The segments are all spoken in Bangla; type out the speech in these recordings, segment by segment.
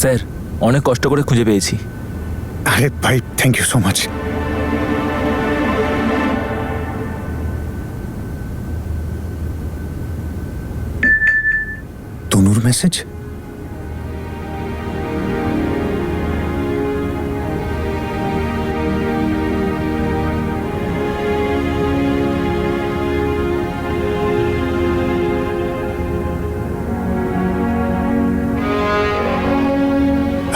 স্যার, অনেক কষ্ট করে খুঁজে পেয়েছি। আরে ভাই, থ্যাংক ইউ সো মাচ। তনুর মেসেজ?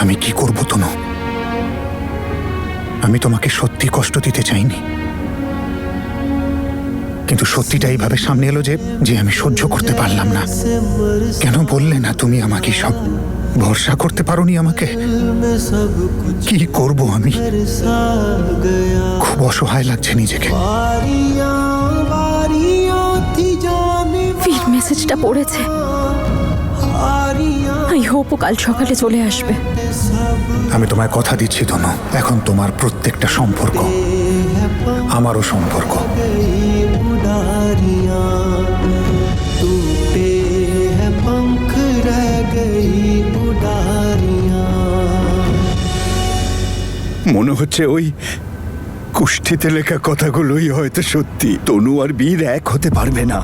আমি কি করব তনু? আমি তোমাকে সত্যি কষ্ট দিতে চাইনি, কিন্তু সত্যিটা এইভাবে সামনে এলো যে আমি সহ্য করতে পারলাম না। কেন বললে না তুমি আমাকে সব? ভরসা করতে পারোনি আমাকে? কি করব আমি? খুব অসহায় লাগছে নিজেকে। ফির মেসেজটা পড়েছে। আই হোপ ও কাল সকালে চলে আসবে। আমি তোমায় কথা দিচ্ছি তনু, এখন তোমার প্রত্যেকটা সম্পর্ক আমারও সম্পর্ক। মনে হচ্ছে ওই কুষ্ঠিতে লেখা কথাগুলোই হয়তো সত্যি। তনু আর বীর এক হতে পারবে না।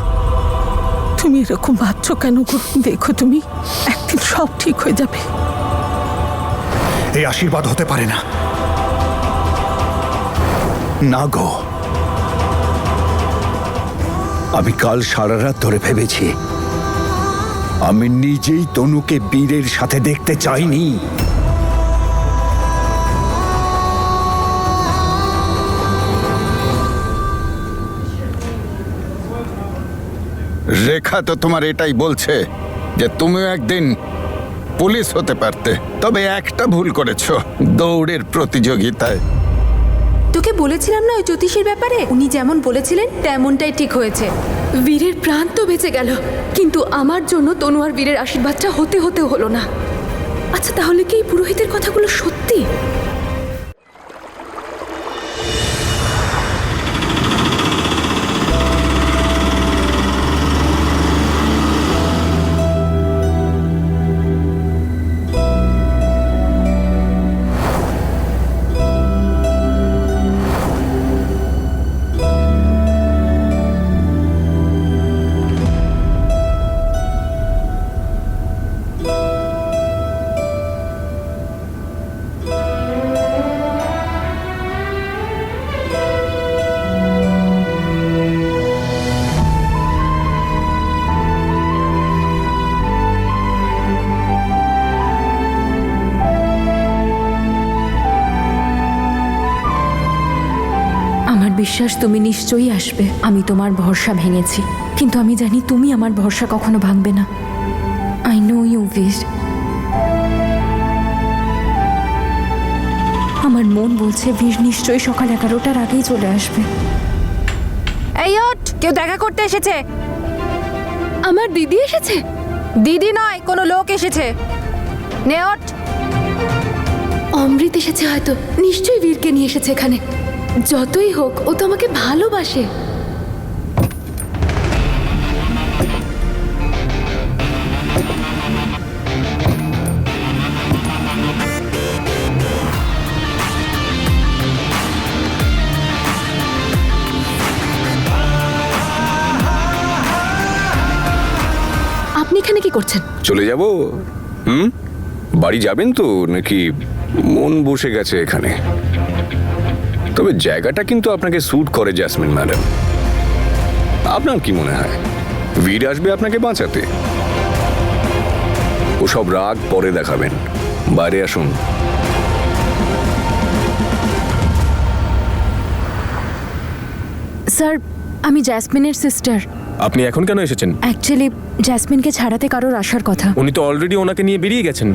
তুমি এরকম ভাবছো কেন গো? দেখো, তুমি একদিন সব ঠিক হয়ে যাবে। এই আশীর্বাদ হতে পারে না। না গো, আমি কাল সারা রাত ধরে ভেবেছি আমি নিজেই তনুকে বীরের সাথে দেখতে চাইনি। রেখা তো তোমার এটাই বলছে যে তুমিও একদিন পুলিশ হতে পারতে, তবে একটা ভুল করেছো দৌড়ের প্রতিযোগিতায়। তোকে বলেছিলাম না ওই জ্যোতিষীর ব্যাপারে, উনি যেমন বলেছিলেন তেমনটাই ঠিক হয়েছে। বীরের প্রাণ তো বেঁচে গেল, কিন্তু আমার জন্য তনু আর বীরের আশীর্বাদটা হতে হলো না। আচ্ছা, তাহলে কি এই পুরোহিতের কথাগুলো সত্যি? বিশ্বাস তুমি নিশ্চয়ই আসবে। আমি তোমার ভরসা ভেঙেছি, কিন্তু আমি জানি তুমি আমার ভরসা কখনো ভাঙবে না। আই নো ইউ বীর। আমার মন বলছে বীর নিশ্চয়ই সকাল 11টার আগেই চলে আসবে। এই ওঠ, কেউ দেখা করতে এসেছে। আমার দিদি এসেছে? দিদি নয়, কোনো লোক এসেছে। নে ওঠ। অমৃত এসেছে হয়তো, নিশ্চয়ই বীরকে নিয়ে এসেছে এখানে। যতই হোক, ও তো আমাকে ভালোবাসে। আপনি এখানে কি করছেন? চলে যাব। বাড়ি যাবেন তো নাকি? মন বসে গেছে এখানে। তবে জায়গাটা কিন্তু আপনাকে স্যুট করে জ্যাসমিন ম্যাডাম। আপনার কি মনে হয় বীর আসবে আপনাকে বাঁচাতে? ওসব রাগ পরে দেখাবেন, বাইরে আসুন। স্যার, আমি জ্যাসমিনের সিস্টার। আপনি এখন কেন এসেছেন? অ্যাকচুয়ালি জ্যাসমিনকে ছাড়াতে কারোর আসার কথা। উনি তো অলরেডি ওনাকে নিয়ে বেরিয়ে গেছেন।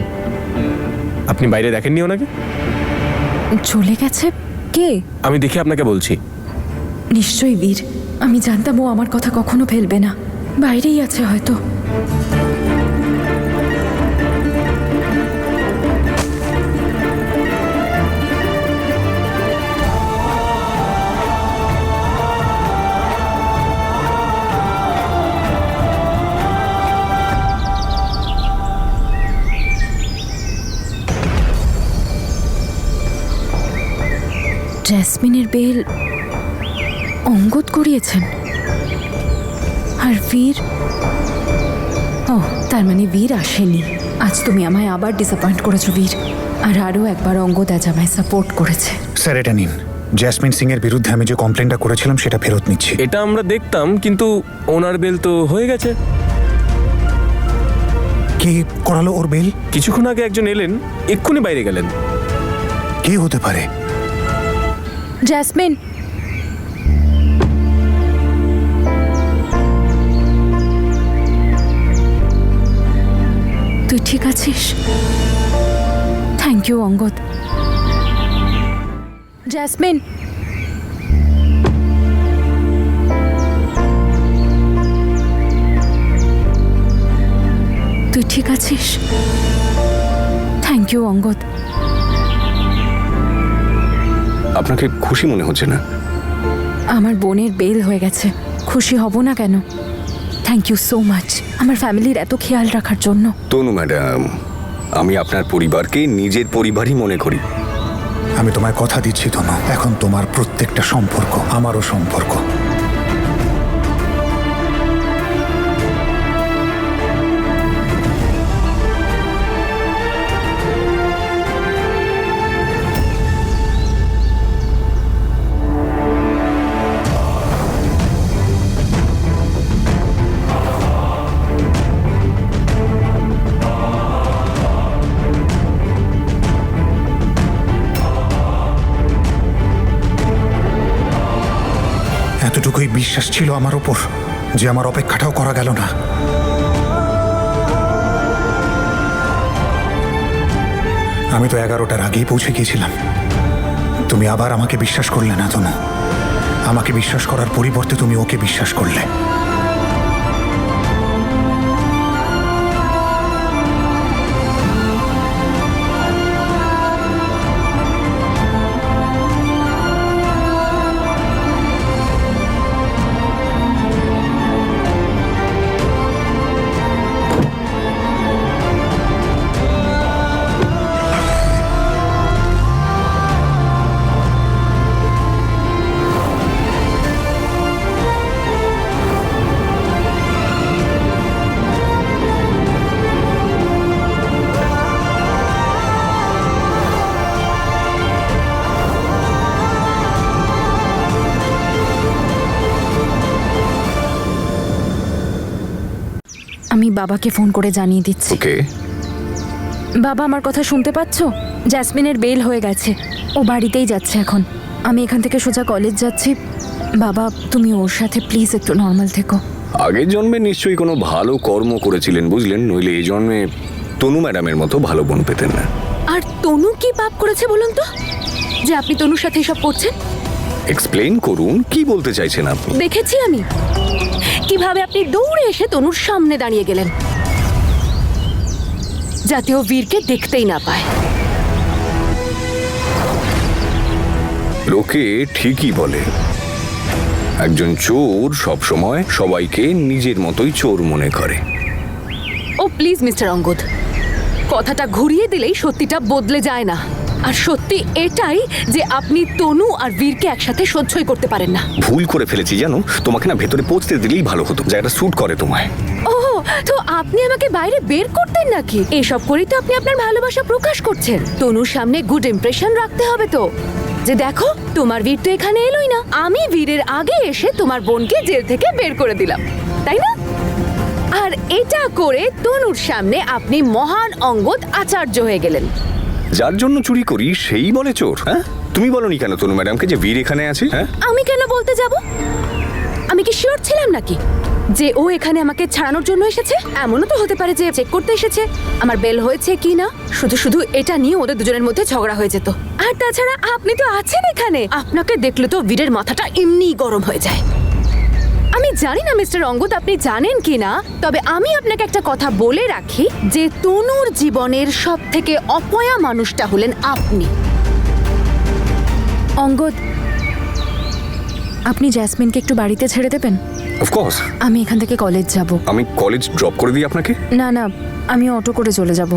আপনি বাইরে দেখেননি ওনাকে? চলে গেছে? কে? আমি দেখে আপনাকে বলছি। নিশ্চয়ই বীর। আমি জানতাম ও আমার কথা কখনো ফেলবে না। বাইরেই আছে হয়তো। জ্যাসমিনের বেল অঙ্গদ করিয়েছেন আর বীর, ও তার মানে বীর আসেনি। আজ তুমি আমায় আবার ডিসঅ্যাপয়েন্ট করেছো বীর, আর আরও একবার অঙ্গদ আজ আমায় সাপোর্ট করেছে। স্যার এটা নিন, জ্যাসমিন সিং এর বিরুদ্ধে আমি যে কমপ্লেনটা করেছিলাম সেটা ফেরত নিচ্ছি। এটা আমরা দেখতাম, কিন্তু ওনার বেল তো হয়ে গেছে। কে করালো ওর বেল? কিছুক্ষণ আগে একজন এলেন, এক্ষুনি বাইরে গেলেন। কে হতে পারে? জ্যাসমিন, তুই ঠিক আছিস? Thank you Angad. জ্যাসমিন, তুই ঠিক আছিস? Thank you Angad. আপনাকে খুশি মনে হচ্ছে না? আমার বোনের বেল হয়ে গেছে, খুশি হব না কেন? থ্যাংক ইউ সো মাচ আমার ফ্যামিলির এত খেয়াল রাখার জন্য। তনু ম্যাডাম, আমি আপনার পরিবারকে নিজের পরিবারই মনে করি। আমি তোমায় কথা দিচ্ছি তনু, এখন তোমার প্রত্যেকটা সম্পর্ক আমারও সম্পর্ক। এতটুকুই বিশ্বাস ছিল আমার ওপর যে আমার অপেক্ষাটাও করা গেল না। আমি তো 11টার আগেই পৌঁছে গিয়েছিলাম। তুমি আবার আমাকে বিশ্বাস করলে না তনু। আমাকে বিশ্বাস করার পরিবর্তে তুমি ওকে বিশ্বাস করলে। আমি বাবাকে ফোন করে জানিয়ে দিচ্ছি। ওকে। বাবা, আমার কথা শুনতে পাচ্ছো? জ্যাসমিনের বেল হয়ে গেছে, ও বাড়িতেই যাচ্ছে এখন। আমি এখান থেকে সোজা কলেজ যাচ্ছি। বাবা, তুমি ওর সাথে প্লিজ একটু নর্মাল থেকো। আগের জন্মে নিশ্চয়ই কোনো ভালো কর্ম করেছিলেন, বুঝলেন? নইলে এই জন্মে তনু ম্যাডামের মতো ভালো বোন পেতেন না। আর তনু কি পাপ করেছে বলুন তো, যে আপনি তনুর সাথে এসব করছেন? এক্সপ্লেইন করুন, কি বলতে চাইছেন আপনি? দেখেছি আমি কিভাবে আপনি দৌড়ে এসে তনুর সামনে দাঁড়িয়ে গেলেন, যাতে ও বীরকে দেখতেই না পায়। লোকে ঠিকই বলে, একজন চোর সবসময় সবাইকে নিজের মতোই চোর মনে করে। ও প্লিজ মিস্টার অঙ্গদ, কথাটা ঘুরিয়ে দিলেই সত্যিটা বদলে যায় না। আর সত্যি এটাই যে আপনি তনু আর বীরকে একসাথে সহ্যই করতে পারেন না। ভুল করে ফেলেছি জানো, তোমাকে না ভেতরে পৌঁছতে দিলেই ভালো হতো, জায়গাটা স্যুট করে তোমায়। ও তো আপনি আমাকে বাইরে বের করতেন নাকি? এসব করেই তো আপনি আপনার ভালোবাসা প্রকাশ করছেন। তনুর সামনে গুড ইমপ্রেশন রাখতে হবে তো, যে দেখো তোমার বীর তো এখানে এলোই না, আমি বীরের আগে এসে তোমার বোনকে জেল থেকে বের করে দিলাম, তাই না? আর এটা করে তনুর সামনে আপনি মহান অঙ্গদ আচার্য হয়ে গেলেন। যার জন্য চুরি করি সেই বলে চোর। হ্যাঁ, তুমি বলনি কেন তনু ম্যাডামকে যে বীর এখানে আছে? হ্যাঁ, আমি কেন বলতে যাব? আমি কি শিওর ছিলাম নাকি যে ও এখানে আমাকে ছাড়ানোর জন্য এসেছে? এমনও তো হতে পারে যে চেক করতে এসেছে আমার বেল হয়েছে কি না। শুধু শুধু এটা নিয়ে ওদের দুজনের মধ্যে ঝগড়া হয়ে যেত। আর তাছাড়া আপনি তো আছেন এখানে, আপনাকে দেখলে তো বীরের মাথাটা এমনিই গরম হয়ে যায়। আমি জানি না মিস্টার অঙ্গদ আপনি জানেন কি না, তবে আমি আপনাকে একটা কথা বলে রাখি যে তনুর জীবনের সব থেকে অপয়া মানুষটা হলেন আপনি। অঙ্গদ, আপনি জ্যাসমিনকে একটু বাড়িতে ছেড়ে দেবেন? অফকোর্স। আমি এখান থেকে কলেজ যাব। আমি কলেজ ড্রপ করে দিই আপনাকে? না না, আমি অটো করে চলে যাব,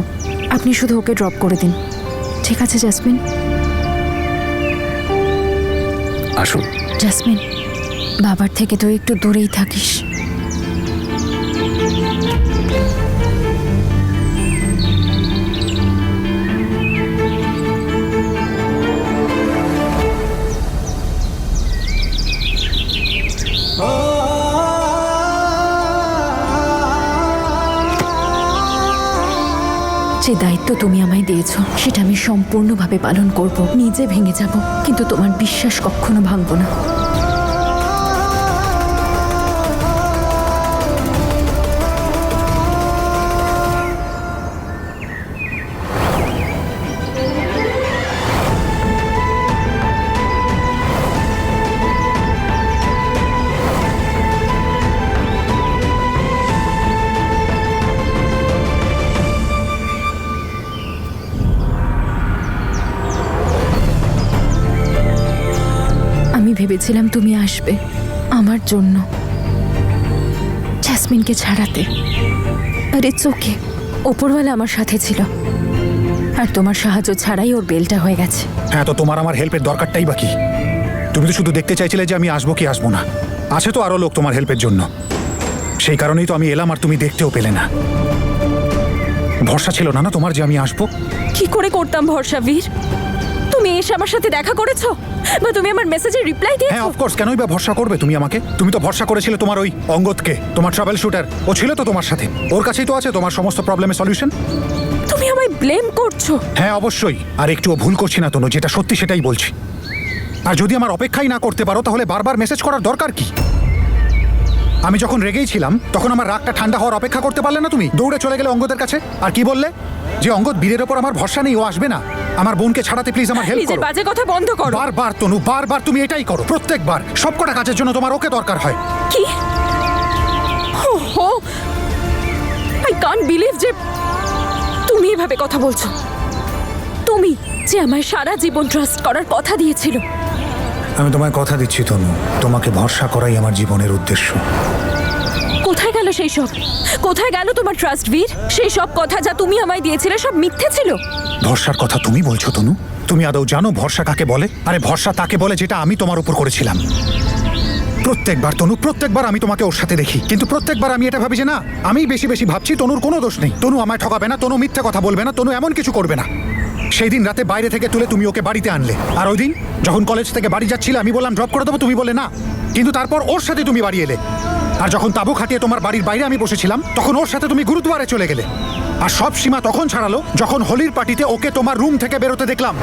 আপনি শুধু ওকে ড্রপ করে দিন। ঠিক আছে জ্যাসমিন? আসুন। জাসমিন, বাবার থেকে তো একটু দূরেই থাকিস। যে দায়িত্ব তুমি আমায় দিয়েছো সেটা আমি সম্পূর্ণভাবে পালন করব। নিজে ভেঙে যাব, কিন্তু তোমার বিশ্বাস কখনো ভাঙবো না। আমি ভেবেছিলাম তুমি আসবে আমার জন্য জাসমিনকে ছাড়াতে, আর ইটস ওকে, ওপরওয়ালা আমার সাথে ছিল, আর তোমার সাহায্য ছাড়াই ওর বেলটা হয়ে গেছে। হ্যাঁ, তো তোমার আমার হেল্পের দরকারটাই বাকি। তুমি তো শুধু দেখতে চাইছিলে যে আমি আসবো কি আসবো না। আছে তো আরো লোক তোমার হেল্পের জন্য, সেই কারণেই তো আমি এলাম, আর তুমি দেখতেও পেলে না। ভরসা ছিল না না তোমার যে আমি আসবো? কি করে করতাম ভরসা বীর? তুমি এসে আমার সাথে দেখা করেছো, বা তুমি আমার মেসেজের রিপ্লাই হ্যাঁ, দিয়েছো? অফকোর্স, কেনই বা ভরসা করবে তুমি আমাকে? তুমি তো ভরসা করেছিলে তোমার ওই অঙ্গদকে, তোমার ট্রাভেল শুটার। ও ছিল তো তোমার সাথে, ওর কাছেই তো আছে তোমার সমস্ত প্রবলেমের সলিউশন। তুমি আমায় ব্লেম করছো? হ্যাঁ অবশ্যই, আর একটুও ভুল করছি না তনু, যেটা সত্যি সেটাই বলছি। আর যদি আমার অপেক্ষাই না করতে পারো তাহলে বারবার মেসেজ করার দরকার কি? আমি যখন রেগেই ছিলাম তখন আমার রাগটা ঠান্ডা হওয়ার অপেক্ষা করতে পারলে না তুমি? দৌড়ে চলে গেলে অঙ্গদের কাছে, আর কি বললে যে অঙ্গদ বীরের ওপর আমার ভরসা নেই, ও আসবে না। আমার বোনকে ছাড়াতে প্লিজ আমার হেল্প নিজের করো। বাজে কথা বন্ধ করো। বারবার তনু, বারবার তুমি এটাই করো, প্রত্যেকবার। সবকটা কাজের জন্য তোমার ওকে দরকার হয়। কি? ওহো, আই কান্ট বিলিভ যে তুমি এভাবে কথা বলছো। তুমি যে আমায় সারা জীবন ট্রাস্ট করার কথা দিয়েছিল। আমি তোমায় কথা দিচ্ছি তনু, তোমাকে ভরসা করাই আমার জীবনের উদ্দেশ্য। কোথায় গেল সেই সব? কোথায় গেল তোমার ট্রাস্ট বীর? সেই সব কথা যা তুমি আমায় দিয়েছিলে সব মিথ্যে ছিল। ভরসার কথা তুমি বলছো তনু? তুমি আদৌ জানো ভরসা কাকে বলে? আরে ভরসা তাকে বলে যেটা আমি তোমার উপর করেছিলাম। প্রত্যেকবার তনু, প্রত্যেকবার আমি তোমাকে ওর সাথে দেখি, কিন্তু প্রত্যেকবার আমি এটা ভাবি যে না, আমি বেশি বেশি ভাবছি, তনুর কোনো দোষ নেই। তনু আমায় ঠকাবে না, তনু মিথ্যে কথা বলবে না, তনু এমন কিছু করবে না। সেই দিন রাতে বাইরে থেকে তুলে তুমি ওকে বাড়িতে আনলে, আর ওই দিন যখন কলেজ থেকে বাড়ি যাচ্ছিলে আমি বললাম ড্রপ করে দেবো, তুমি বলে না, কিন্তু তারপর ওর সাথে তুমি বাড়ি এলে। আর যখন তাবু খাটিয়ে তোমার বাড়ির বাইরে আমি বসেছিলাম তখন ওর সাথে তুমি গুরুদুয়ারে চলে গেলে। আর সব সীমা তখন ছাড়ালো যখন হোলির পার্টিতে ওকে তোমার রুম থেকে বেরোতে দেখলাম।